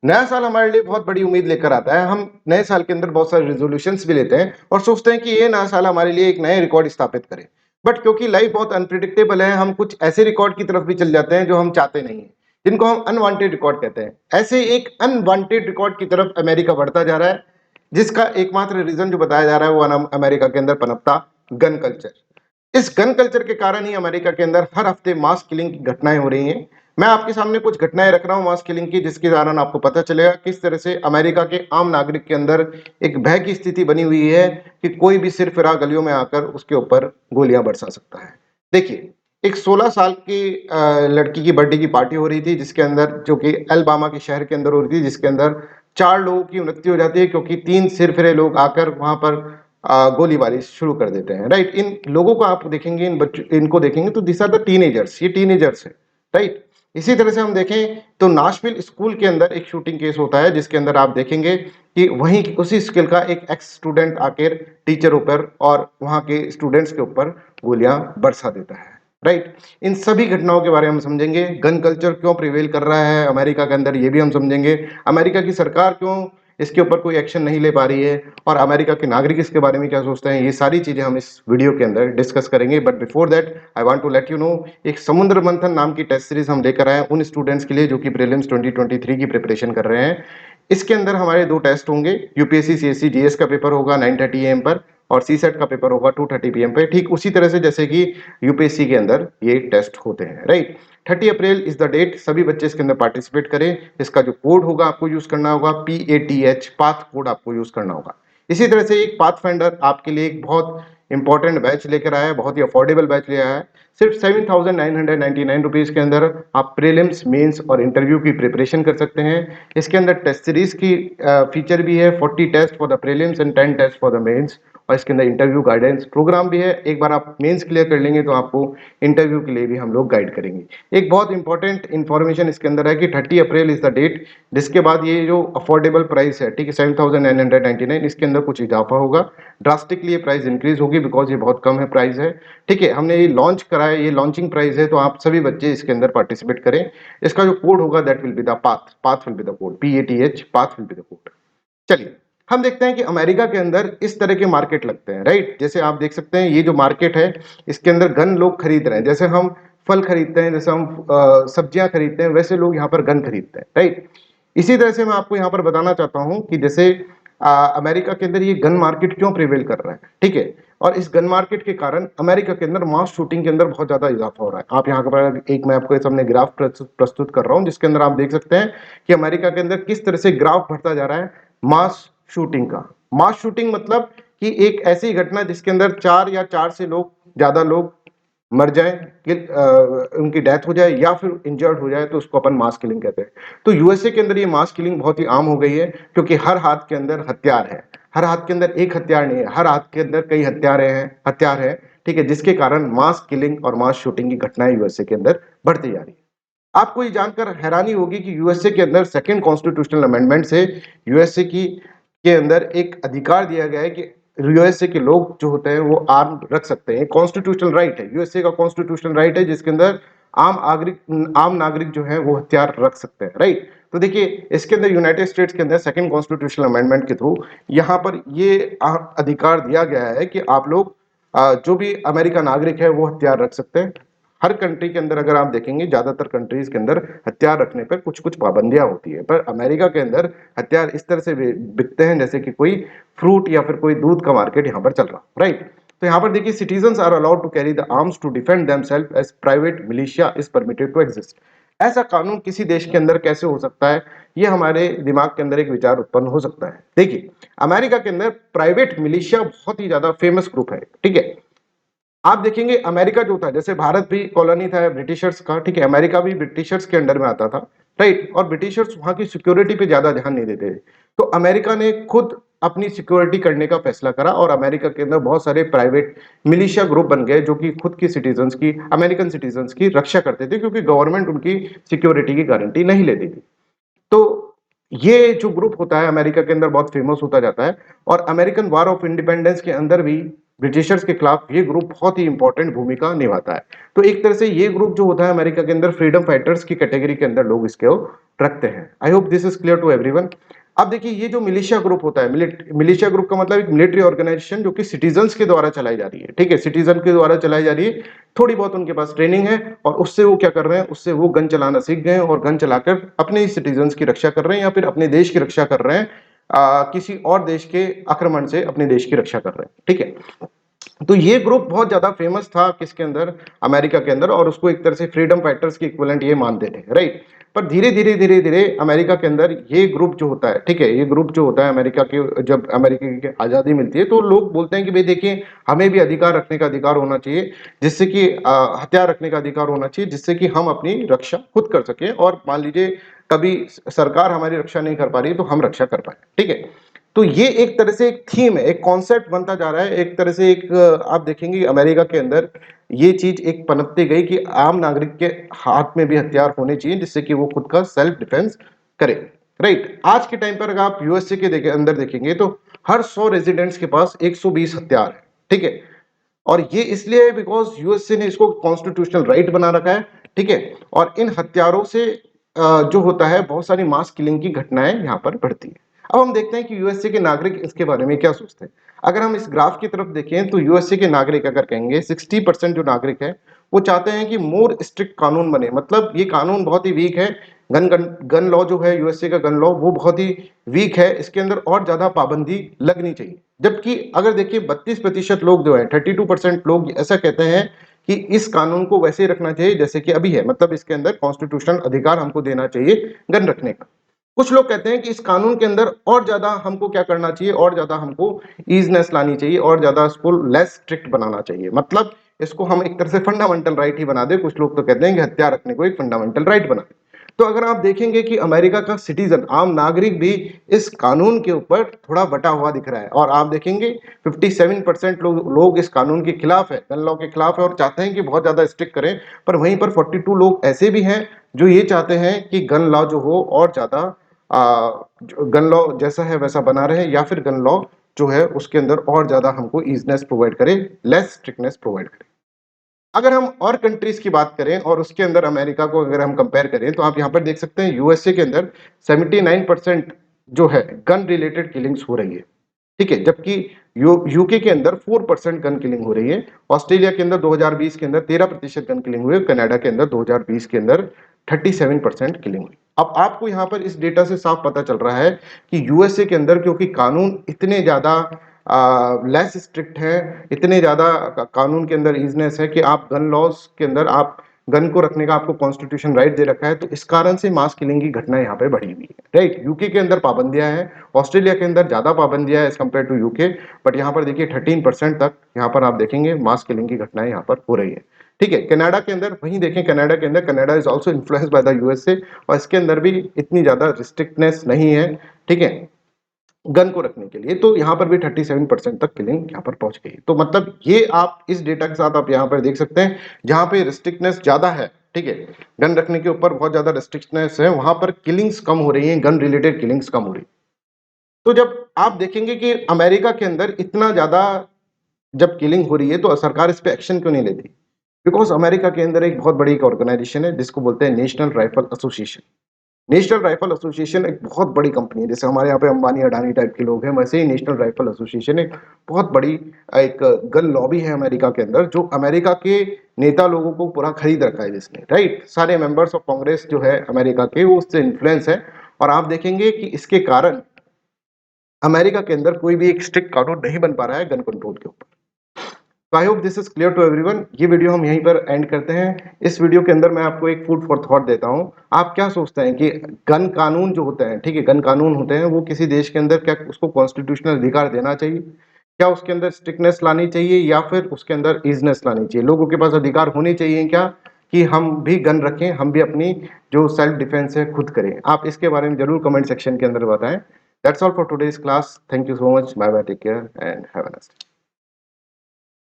नया साल हमारे लिए बहुत बड़ी उम्मीद लेकर आता है। हम नए साल के अंदर बहुत सारे रेज़ोल्यूशंस भी लेते हैं और सोचते हैं कि ये नया साल हमारे लिए एक नए रिकॉर्ड स्थापित करे। बट क्योंकि लाइफ बहुत अनप्रेडिक्टेबल है, हम कुछ ऐसे रिकॉर्ड की तरफ भी चल जाते हैं जो हम चाहते नहीं हैं, जिनको हम अनवांटेड रिकॉर्ड कहते हैं। ऐसे एक अनवांटेड रिकॉर्ड की तरफ अमेरिका बढ़ता जा रहा है, जिसका एकमात्र रीज़न जो बताया जा रहा है वो अमेरिका के अंदर पनपता गन कल्चर। इस गन कल्चर के कारण ही अमेरिका के अंदर हर हफ्ते मास किलिंग की घटनाएं हो रही हैं। मैं आपके सामने कुछ घटनाएं रख रहा हूं मास किलिंग की, जिसके कारण आपको पता चलेगा किस तरह से अमेरिका के आम नागरिक के अंदर एक भय की स्थिति बनी हुई है कि कोई भी सिरफिरा गलियों में आकर उसके ऊपर गोलियां बरसा सकता है। देखिए, एक 16 साल की लड़की की बर्थडे की पार्टी हो रही थी, जिसके अंदर जो कि अल्बामा के शहर के अंदर हो रही थी, जिसके अंदर 4 लोगों की मृत्यु हो जाती है क्योंकि 3 सिरफिरे लोग आकर वहां पर गोलीबारी शुरू कर देते हैं। राइट, इन लोगों को आप देखेंगे, इनको देखेंगे तो दिस आर द टीनेजर्स, ये टीनेजर्स है। राइट, इसी तरह से हम देखें तो नाशविल स्कूल के अंदर एक शूटिंग केस होता है, जिसके अंदर आप देखेंगे कि वहीं उसी स्कूल का एक एक्स स्टूडेंट आकर टीचर ऊपर और वहां के स्टूडेंट्स के ऊपर गोलियां बरसा देता है। राइट, इन सभी घटनाओं के बारे में हम समझेंगे। गन कल्चर क्यों प्रिवेल कर रहा है अमेरिका के अंदर, ये भी हम समझेंगे। अमेरिका की सरकार क्यों इसके ऊपर कोई एक्शन नहीं ले पा रही है और अमेरिका के नागरिक इसके बारे में क्या सोचते हैं, ये सारी चीजें हम इस वीडियो के अंदर डिस्कस करेंगे। But before that I want to let you know, एक समुद्र मंथन नाम की टेस्ट सीरीज हम लेकर आए हैं उन स्टूडेंट्स के लिए जो कि प्रीलिम्स 2023 की प्रिपरेशन कर रहे हैं। इसके अंदर हमारे 2 टेस्ट होंगे। यूपीएससी सीएससी जीएस का पेपर होगा 9:30 एएम पर और सीसेट का पेपर होगा 2:30 पीएम पे, ठीक उसी तरह से जैसे कि यूपीएससी के अंदर ये टेस्ट होते हैं। Right, 30 April is the date, सभी बच्चे इसके अंदर पार्टिसिपेट करें। इसका जो कोड होगा आपको यूज करना होगा PATH, पाथ कोड आपको यूज करना होगा। इसी तरह से एक पाथ फाइंडर आपके लिए एक बहुत इंपॉर्टेंट बैच लेकर आया है, बहुत ही अफोर्डेबल बैच ले आया है। सिर्फ 7,999 रुपीज के अंदर आप प्रीलिम्स मेंस और इंटरव्यू की प्रिपरेशन कर सकते हैं। इसके अंदर टेस्ट सीरीज की फीचर भी है, 40 test for the prelims and 10 test for the mains, और इसके अंदर इंटरव्यू गाइडेंस प्रोग्राम भी है। एक बार आप मेंस क्लियर कर लेंगे तो आपको इंटरव्यू के लिए भी हम लोग गाइड करेंगे। एक बहुत इंपॉर्टेंट इन्फॉर्मेशन इसके अंदर है कि 30 अप्रैल इज द डेट, जिसके बाद ये जो अफोर्डेबल प्राइस है, ठीक है, 7,999, इसके अंदर कुछ इजाफा होगा। ड्रास्टिकली ये प्राइस इंक्रीज होगी बिकॉज ये बहुत कम है प्राइस है। ठीक है, हमने ये लॉन्च करा है, ये लॉन्चिंग प्राइस है, तो आप सभी बच्चे इसके अंदर पार्टिसिपेट करें। इसका जो कोड होगा that will be the path, path will be the code, PATH, path will be the code. चलिए, हम देखते हैं कि अमेरिका के अंदर इस तरह के मार्केट लगते हैं। राइट, जैसे आप देख सकते हैं ये जो मार्केट है, इसके अंदर गन लोग खरीद रहे हैं। जैसे हम फल खरीदते हैं, जैसे हम सब्जियां खरीदते हैं, वैसे लोग यहाँ पर गन खरीदते हैं। राइट, इसी तरह से मैं आपको यहाँ पर बताना चाहता हूँ कि जैसे अमेरिका के अंदर ये गन मार्केट क्यों प्रिवेल कर रहा है। ठीक है, और इस गन मार्केट के कारण अमेरिका के अंदर मास शूटिंग के अंदर बहुत ज्यादा इजाफा हो रहा है। आप यहाँ पर एक मैं आपको सामने ग्राफ प्रस्तुत कर रहा हूँ, जिसके अंदर आप देख सकते हैं कि अमेरिका के अंदर किस तरह से ग्राफ बढ़ता जा रहा है मास शूटिंग का। मास शूटिंग मतलब कि एक ऐसी घटना जिसके अंदर 4 या 4 से लोग, ज्यादा लोग मर जाए, उनकी डेथ हो जाए या फिर इंजर्ड हो जाए, तो उसको अपन मास किलिंग कहते हैं। तो यूएसए के अंदर ये मास किलिंग बहुत ही आम हो गई है, क्योंकि हर हाथ के अंदर हथियार है। हर हाथ के अंदर एक हथियार नहीं है, हर हाथ के अंदर कई हथियार है। ठीक है, जिसके कारण मास किलिंग और मास शूटिंग की घटनाएं यूएसए के अंदर बढ़ती जा रही है। आपको ये जानकर हैरानी होगी कि यूएसए के अंदर सेकंड कॉन्स्टिट्यूशनल अमेंडमेंट से यूएसए की के अंदर एक अधिकार दिया गया है कि यूएसए के लोग जो होते हैं वो आर्म रख सकते हैं। कॉन्स्टिट्यूशनल राइट है, यूएसए का कॉन्स्टिट्यूशनल राइट है, जिसके अंदर आम नागरिक जो है वो हथियार रख सकते हैं। राइट, तो देखिए इसके अंदर यूनाइटेड स्टेट्स के अंदर सेकंड कॉन्स्टिट्यूशनल अमेंडमेंट के थ्रू यहाँ पर ये अधिकार दिया गया है कि आप लोग जो भी अमेरिका नागरिक है वो हथियार रख सकते हैं। हर कंट्री के अंदर अगर आप देखेंगे, ज्यादातर कंट्रीज के अंदर हथियार रखने पर कुछ कुछ पाबंदियां होती है, पर अमेरिका के अंदर हथियार इस तरह से बिकते हैं जैसे कि कोई फ्रूट या फिर कोई दूध का मार्केट यहाँ पर चल रहा। राइट, तो यहाँ पर देखिए, citizens are allowed to carry the arms to defend themselves as private militia is permitted to exist. ऐसा कानून किसी देश के अंदर कैसे हो सकता है, ये हमारे दिमाग के अंदर एक विचार उत्पन्न हो सकता है। देखिए, अमेरिका के अंदर प्राइवेट मिलिशिया बहुत ही ज्यादा फेमस ग्रुप है। ठीक है, आप देखेंगे अमेरिका जो था, जैसे भारत भी कॉलोनी था ब्रिटिशर्स का, ठीक है, अमेरिका भी ब्रिटिशर्स के अंडर में आता था। राइट, और ब्रिटिशर्स वहां की सिक्योरिटी पे ज्यादा ध्यान नहीं देते थे, तो अमेरिका ने खुद अपनी सिक्योरिटी करने का फैसला करा और अमेरिका के अंदर बहुत सारे प्राइवेट मिलिशिया ग्रुप बन गए जो कि खुद की सिटीजन्स की, अमेरिकन सिटीजन्स की रक्षा करते थे, क्योंकि गवर्नमेंट उनकी सिक्योरिटी की गारंटी नहीं लेती थी। तो ये जो ग्रुप होता है अमेरिका के अंदर बहुत फेमस होता जाता है, और अमेरिकन वॉर ऑफ इंडिपेंडेंस के अंदर भी ब्रिटिशर्स के खिलाफ ये ग्रुप बहुत ही इंपॉर्टेंट भूमिका निभाता है। तो एक तरह से ये ग्रुप जो होता है अमेरिका के अंदर फ्रीडम फाइटर्स की कैटेगरी के अंदर लोग इसको रखते हैं। I hope this is clear to everyone. अब देखिए ये जो मिलिशिया ग्रुप होता है, मिलिशिया ग्रुप का मतलब एक मिलिट्री ऑर्गेनाइजेशन जो कि सिटीजन्स के द्वारा चलाई जा रही है, ठीक है, सिटीजन के द्वारा चलाई जा रही है। थोड़ी बहुत उनके पास ट्रेनिंग है और उससे वो क्या कर रहे हैं, उससे वो गन चलाना सीख गए हैं और गन चलाकर अपने ही सिटीजन्स की रक्षा कर रहे हैं या फिर अपने देश की रक्षा कर रहे हैं, किसी और देश के आक्रमण से अपने देश की रक्षा कर रहे हैं, ठीक है। तो ये ग्रुप बहुत ज्यादा फेमस था किसके अंदर, अमेरिका के अंदर, और उसको एक तरह से फ्रीडम फाइटर्स की इक्विवेलेंट ये मानते थे, राइट। पर धीरे धीरे धीरे धीरे अमेरिका के अंदर ये ग्रुप जो होता है, ठीक है, ये ग्रुप जो होता है अमेरिका के, जब अमेरिका की आजादी मिलती है तो लोग बोलते हैं कि भाई देखिए हमें भी अधिकार रखने का अधिकार होना चाहिए, जिससे कि हथियार रखने का अधिकार होना चाहिए, जिससे कि हम अपनी रक्षा खुद कर सकें, और मान लीजिए कभी सरकार हमारी रक्षा नहीं कर पा रही तो हम रक्षा कर पाए, ठीक है। तो ये एक तरह से एक थीम है, एक कॉन्सेप्ट बनता जा रहा है, एक तरह से एक आप देखेंगे अमेरिका के अंदर ये चीज एक पनपती गई कि आम नागरिक के हाथ में भी हथियार होने चाहिए जिससे कि वो खुद का सेल्फ डिफेंस करे, राइट। आज के टाइम पर अगर आप यूएसए के अंदर देखेंगे तो हर 100 रेजिडेंट्स के पास 120 हथियार है, ठीक है। और ये इसलिए है बिकॉज यूएसए ने इसको कॉन्स्टिट्यूशनल राइट बना रखा है, ठीक है। और इन हथियारों से जो होता है बहुत सारी मास किलिंग की घटनाएं यहाँ पर बढ़ती है। अब हम देखते हैं कि यूएसए के नागरिक इसके बारे में क्या सोचते हैं। अगर हम इस ग्राफ की तरफ देखें तो यूएसए के नागरिक अगर कहेंगे 60% जो नागरिक है वो चाहते हैं कि मोर स्ट्रिक्ट कानून बने, मतलब ये कानून बहुत ही वीक है। गन लॉ जो है यूएसए का गन लॉ वो बहुत ही वीक है, इसके अंदर और ज्यादा पाबंदी लगनी चाहिए। जबकि अगर देखिए 32% लोग जो है 32% लोग ऐसा कहते हैं कि इस कानून को वैसे ही रखना चाहिए जैसे कि अभी है, मतलब इसके अंदर कॉन्स्टिट्यूशनल अधिकार हमको देना चाहिए गन रखने का। कुछ लोग कहते हैं कि इस कानून के अंदर और ज्यादा हमको क्या करना चाहिए, और ज्यादा हमको ईजनेस लानी चाहिए, और ज्यादा इसको लेस स्ट्रिक्ट बनाना चाहिए, मतलब इसको हम एक तरह से फंडामेंटल राइट ही बना दे। कुछ लोग तो कहते हैं कि हथियार रखने को एक फंडामेंटल राइट बना दे। तो अगर आप देखेंगे कि अमेरिका का सिटीजन आम नागरिक भी इस कानून के ऊपर थोड़ा बटा हुआ दिख रहा है, और आप देखेंगे 57% लोग इस कानून के खिलाफ है, गन लॉ के खिलाफ है, और चाहते हैं कि बहुत ज्यादा स्ट्रिक्ट करें। पर वहीं पर 42 लोग ऐसे भी हैं जो ये चाहते हैं कि गन लॉ जो हो और ज्यादा गन लॉ जैसा है वैसा बना रहे, या फिर गन लॉ जो है उसके अंदर और ज्यादा हमको ईजनेस प्रोवाइड करे, लेस स्ट्रिक्टनेस प्रोवाइड करे। अगर हम और कंट्रीज की बात करें और उसके अंदर अमेरिका को अगर हम कंपेयर करें तो आप यहाँ पर देख सकते हैं यूएसए के अंदर 79% जो है गन रिलेटेड किलिंग्स हो रही है, ठीक है। जबकि यूके के अंदर 4% गन किलिंग हो रही है। ऑस्ट्रेलिया के अंदर 2020 के अंदर 13% गन किलिंग हुई है। कनाडा के अंदर 2020 के अंदर 37% किलिंग हुई। अब आपको यहाँ पर इस डेटा से साफ पता चल रहा है कि यूएसए के अंदर क्योंकि कानून इतने ज्यादा लेस स्ट्रिक्ट है, इतने ज्यादा कानून के अंदर ईजनेस है कि आप गन लॉज के अंदर आप गन को रखने का आपको कॉन्स्टिट्यूशन राइट दे रखा है, तो इस कारण से मास किलिंग की घटना यहाँ पे बढ़ी हुई है, राइट। यूके के अंदर पाबंदियां हैं, ऑस्ट्रेलिया के अंदर ज्यादा पाबंदियां है as compare to UK, but यहाँ पर देखिए 13% तक यहाँ पर आप देखेंगे मास किलिंग की घटनाएं यहाँ पर हो रही है, ठीक है। कनाडा के अंदर वहीं देखें, कनाडा के अंदर Canada is also influenced by the USA, और इसके अंदर भी इतनी ज्यादा रिस्ट्रिक्टनेस नहीं है, ठीक है, गन को रखने के लिए। तो यहाँ पर भी 37% तक किलिंग यहाँ पर पहुंच गई। तो मतलब ये आप इस डेटा के साथ आप यहाँ पर देख सकते हैं जहां पे रिस्ट्रिक्टनेस ज्यादा है, ठीक है, गन रखने के ऊपर बहुत ज्यादा रिस्ट्रिक्टनेस है, वहां पर किलिंग्स कम हो रही हैं, गन रिलेटेड किलिंग्स कम हो रही है। तो जब आप देखेंगे कि अमेरिका के अंदर इतना ज्यादा जब किलिंग हो रही है तो सरकार इस पे एक्शन क्यों नहीं लेती? बिकॉज अमेरिका के अंदर एक बहुत बड़ी एक ऑर्गेनाइजेशन है जिसको बोलते हैं national rifle association. National rifle association एक बहुत बड़ी कंपनी है, जैसे हमारे यहाँ पे अंबानी अडानी टाइप के लोग हैं, वैसे ही नेशनल राइफल एसोसिएशन एक बहुत बड़ी एक गन लॉबी है अमेरिका के अंदर, जो अमेरिका के नेता लोगों को पूरा खरीद रखा है जिसने, राइट। सारे मेंबर्स ऑफ कांग्रेस जो है अमेरिका के वो उससे इन्फ्लुएंस है, और आप देखेंगे कि इसके कारण अमेरिका के अंदर कोई भी एक स्ट्रिक्ट कानून नहीं बन पा रहा है गन कंट्रोल के ऊपर। तो I hope this is clear to everyone. ये वीडियो हम यहीं पर एंड करते हैं। इस वीडियो के अंदर मैं आपको एक फूड फॉर थॉट देता हूं। आप क्या सोचते हैं कि गन कानून जो होते हैं, ठीक है, गन कानून होते हैं, वो किसी देश के अंदर क्या उसको कॉन्स्टिट्यूशनल अधिकार देना चाहिए? क्या उसके अंदर स्ट्रिक्टनेस लानी चाहिए या फिर उसके अंदर ईजनेस लानी चाहिए? लोगों के पास अधिकार होने चाहिए क्या कि हम भी गन रखें, हम भी अपनी जो सेल्फ डिफेंस है खुद करें? आप इसके बारे में जरूर कमेंट सेक्शन के अंदर बताएं। That's all for today's class. Thank you so much. Bye bye, take care and have a nice day.